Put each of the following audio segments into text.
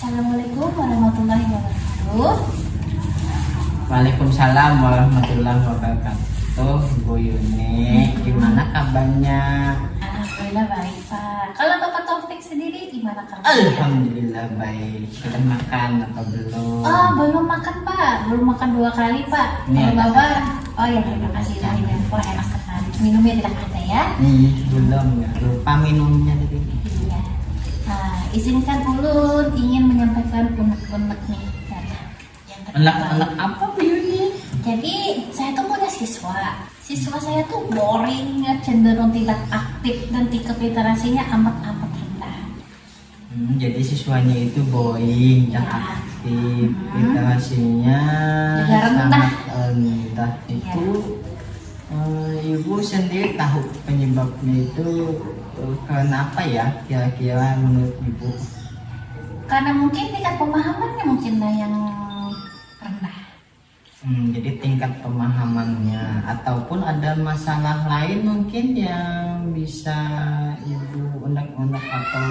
Assalamualaikum warahmatullahi wabarakatuh. Waalaikumsalam warahmatullahi wabarakatuh. Bu Yuni, gimana kabarnya? Alhamdulillah baik Pak. Kalau Bapak Taufik sendiri gimana kabarnya? Alhamdulillah baik. Sudah makan atau belum? Oh belum makan Pak, belum makan 2 kali Pak. Ini Kalau ada. Bapak, oh ya terima kasih lah ini wah enak sekali. Minumnya tidak ada ya? Belum ya. Lupa minumnya tadi. Iya. Nah, izinkan ulun ingin menyampaikan unek-unek nih dari yang Anak-anak apa Bu Yuni? Jadi saya tuh punya siswa saya tuh boring, cenderung tidak aktif dan tingkat literasinya amat rendah. Jadi siswanya itu boring, Ya. tidak aktif, literasinya Juga rendah. sangat rendah. Iya. Itu Ibu sendiri tahu penyebabnya itu karena apa ya? Kira-kira menurut Ibu? Karena mungkin tingkat pemahamannya mungkin lah yang rendah. Jadi tingkat pemahamannya ataupun ada masalah lain mungkin yang bisa Ibu unek-unek atau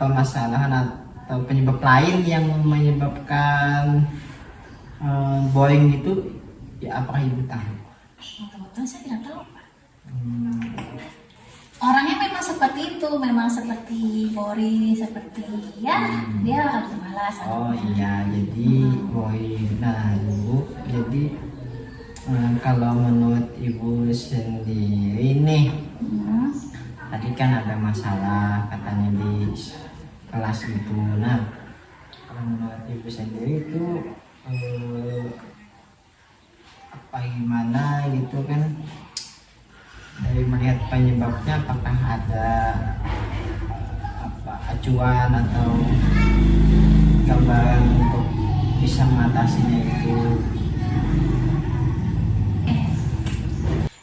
permasalahan atau penyebab lain yang menyebabkan boring itu ya, apakah Ibu tahu? Kebetulan saya tidak tahu Pak. Orangnya memang seperti itu, memang seperti boring, seperti ya dia harus malas. Oh iya, jadi boring. Nah Ibu, jadi kalau menurut Ibu sendiri nih, Hmm. tadi kan ada masalah katanya di kelas itu. Nah, kalau menurut Ibu sendiri itu apa gimana gitu kan? Dari melihat penyebabnya, apakah ada apa acuan atau gambaran untuk bisa mengatasinya itu?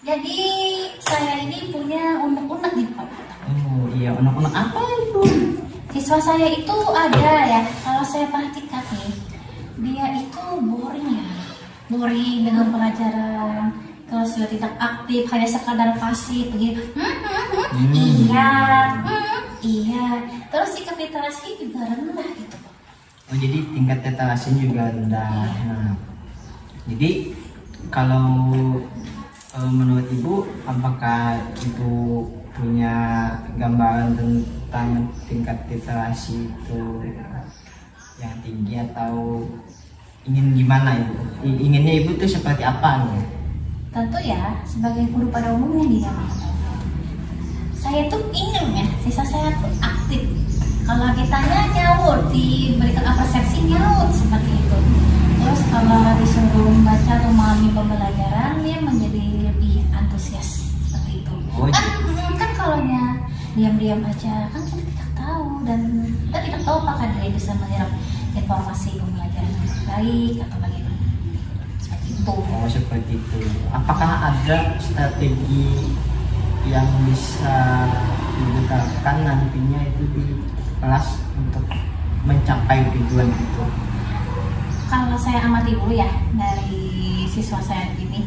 Jadi saya ini punya unek-unek nih Pak. Oh iya, anak-anak apa itu? Siswa saya itu ada ya, kalau saya perhatikan nih, dia itu boring dengan pelajaran, terus dia tidak aktif, hanya sekadar pasif begitu. Iya, terus sikap literasi juga rendah gitu Pak. Oh jadi tingkat literasi juga rendah. Nah, jadi kalau menurut Ibu, apakah Ibu punya gambaran tentang tingkat literasi itu yang tinggi atau ingin gimana Ibu? Inginnya Ibu tuh seperti apa nih? Tentu ya, sebagai guru pada umumnya dia, saya tuh ingin ya, siswa saya tuh aktif. Kalau ditanya nyaut, diberikan apresiasi nyaut seperti itu. Terus kalau disuruh membaca atau memahami pembelajaran, dia menjadi lebih antusias seperti itu. Oh, Kan kalau dia diam-diam aja, kan kita tidak tahu dan kita tidak tahu apakah dia bisa menyerap informasi pembelajaran yang baik atau bagaimana. Seperti itu. Oh seperti itu. Apakah ada strategi yang bisa digunakan nantinya itu di kelas untuk mencapai tujuan itu? Kalau saya amati dulu ya dari siswa saya ini,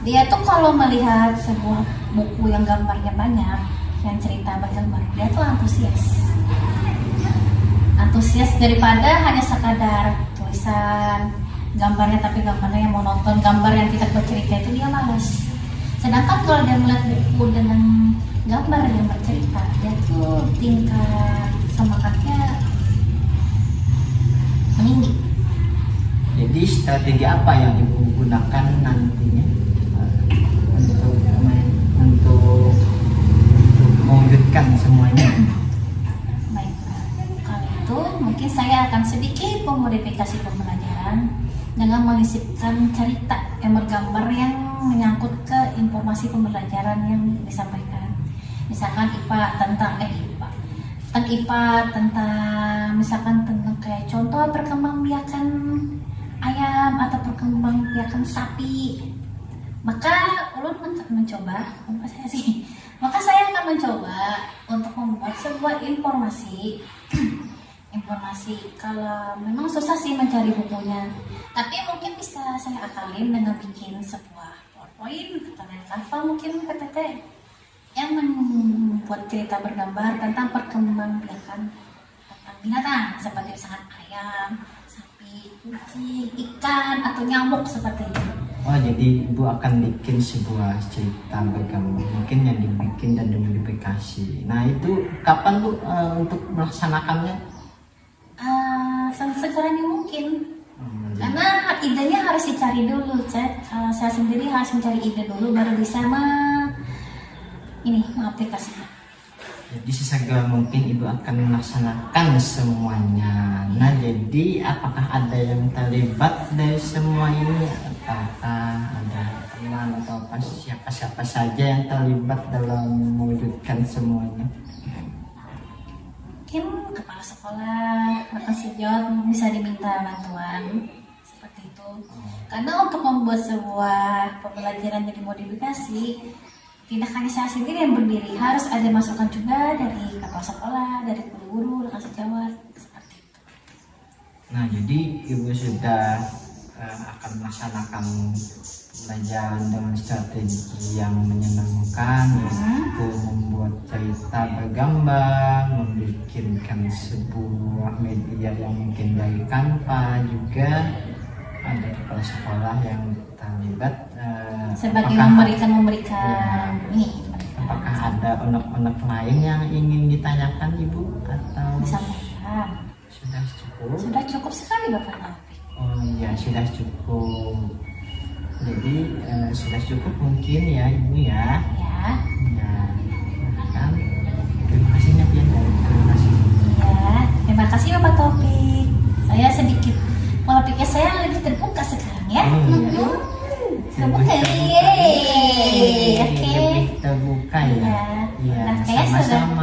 dia tuh kalau melihat sebuah buku yang gambarnya banyak, yang cerita bergambar, dia tuh antusias daripada hanya sekadar tulisan gambarnya, tapi gambarnya yang monoton, gambar yang tidak bercerita itu dia malas. Sedangkan kalau dia melihat buku dengan gambar yang bercerita, dia tuh tingkat semangatnya meninggi. Jadi strategi apa yang Ibu gunakan nantinya untuk mewujudkan semuanya? Baik, kalau itu mungkin saya akan sedikit memodifikasi pembelajaran dengan menyisipkan cerita yang bergambar yang menyangkut ke informasi pembelajaran yang disampaikan. Misalkan tentang misalkan tentang kayak contoh perkembangbiakan ayam atau perkembangbiakan sapi. Maka ulun akan mencoba, maka saya akan mencoba untuk membuat sebuah informasi kalau memang susah sih mencari bukunya, tapi mungkin bisa saya akalin dengan bikin sebuah PowerPoint atau Canva mungkin PPT yang membuat cerita bergambar tentang perkembangbiakan tentang binatang seperti misalkan ayam, sapi, kucing, ikan atau nyamuk seperti itu. Oh, jadi ibu akan bikin sebuah cerita bergambar, mungkin yang dibikin dan dimodifikasi. Nah, itu kapan bu untuk melaksanakannya? Segera mungkin. Hmm, Karena idenya harus dicari dulu, Cek. Saya sendiri harus mencari ide dulu baru bisa mengaplikasikan. Jadi sesegera mungkin ibu akan melaksanakan semuanya. Nah, jadi apakah ada yang terlibat dari semua ini? Apakah ada teman atau siapa-siapa saja yang terlibat dalam mewujudkan semuanya? Mungkin kepala sekolah, bahkan sejauh bisa diminta bantuan seperti itu. Karena untuk membuat sebuah pembelajaran jadi modifikasi, tidak hanya saya sendiri yang berdiri, harus ada masukan juga dari kepala sekolah, dari guru-guru, rekan sejawat, seperti itu. Nah, jadi ibu sudah akan melaksanakan pembelajaran dengan strategi yang menyenangkan, yaitu membuat cerita bergambar, membikinkan sebuah media yang mungkin dari Canva, juga ada kepala sekolah yang terlibat. Sebagai apakah apakah ada unek-unek lain yang ingin ditanyakan ibu atau disampaikan? sudah cukup? Sudah cukup sekali Bapak Taufik. Oh iya, sudah cukup. Jadi sudah cukup mungkin ya ibu ya. Ya. Ya, kan. Terima kasih ya, terima kasih. Ya, terima kasih Bapak Taufik. Saya sedikit pola pikir saya lebih terbuka sekarang ya. Terbuka, Lebih oke. terbuka ya. Iya. Iya, Nah, kayak sama-sama.